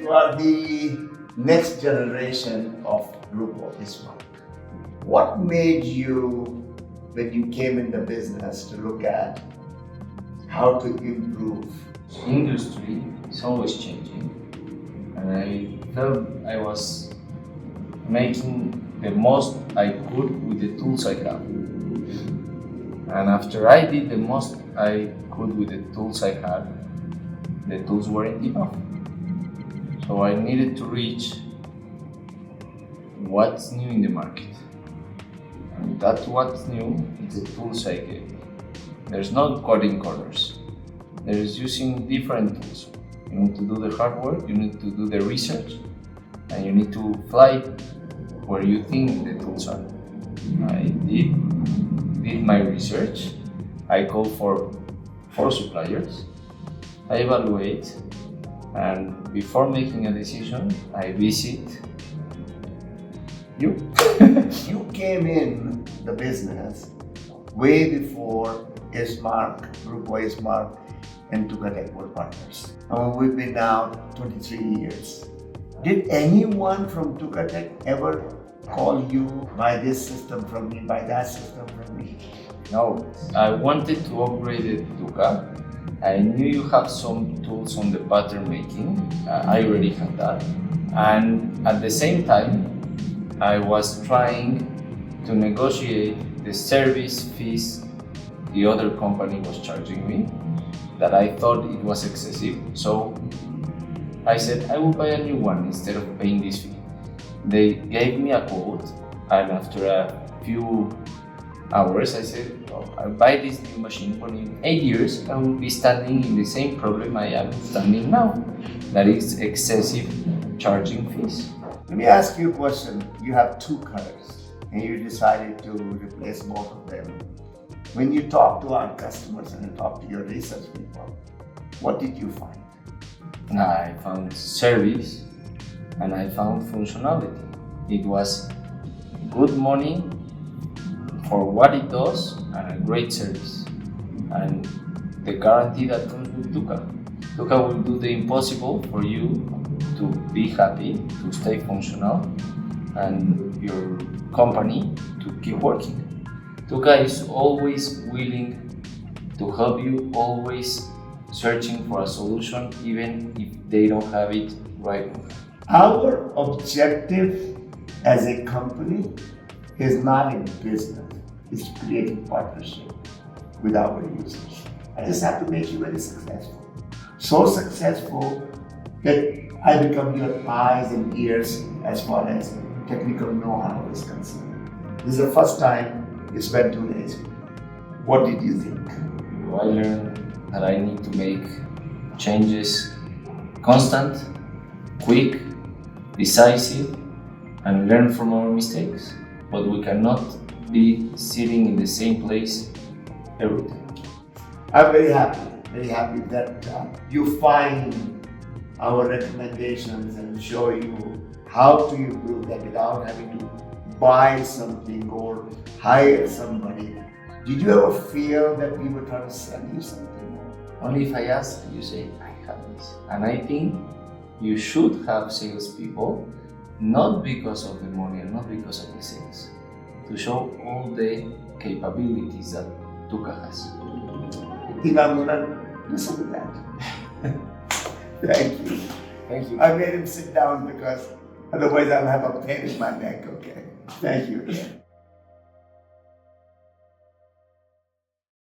You are the next generation of Grupo Ismark. What made you, when you came in the business, to look at how to improve? Industry is always changing, and I felt I was making the most I could with the tools I have. And after I did the most I could with the tools I had, the tools weren't enough. So I needed to reach what's new in the market. And that's what's new is the tools I get. There's not cutting corners. There's using different tools. You need to do the hard work, you need to do the research, and you need to fly where you think the tools are. I did my research. I call for 4 suppliers. I evaluate, and before making a decision, I visit you. You came in the business way before Ismark, Grupo Ismark, and Tukatech were partners. We've been now 23 years. Did anyone from Tukatech ever call you, buy this system from me, buy that system from me? No, I wanted to upgrade it to Tuka. I knew you have some tools on the pattern making. I already had that. And at the same time, I was trying to negotiate the service fees the other company was charging me, that I thought it was excessive. So I said I will buy a new one instead of paying this fee. They gave me a quote, and after a few hours I said, oh, I'll buy this new machine, but in 8 years I will be standing in the same problem I am standing now, that is excessive charging fees. Let me ask you a question. You have 2 colors and you decided to replace both of them. When you talk to our customers and you talk to your research people, what did you find? I found service and I found functionality. It was good money for what it does and a great service. And the guarantee that comes with Tuka. Tuka will do the impossible for you to be happy, to stay functional, and your company to keep working. Tuka is always willing to help you, always searching for a solution, even if they don't have it right now. Our objective as a company is not in business, it's to create a partnership with our users. I just have to make you very successful. So successful that I become your eyes and ears as far as technical know-how is concerned. This is the first time you spent 2 days. What did you think? I learned that I need to make changes constant, quick, decisive, and learn from our mistakes. But we cannot be sitting in the same place every time. I'm very happy that you find our recommendations and show you how to improve that without having to buy something or hire somebody. Did you ever feel that we were trying to sell you something? Only if I ask, you say, I have this. And I think you should have salespeople, not because of the money and not because of the sales, to show all the capabilities that Tuka has. I think I'm gonna listen to that. Thank you. Thank you. I made him sit down because otherwise I'll have a pain in my neck, okay? Thank you again.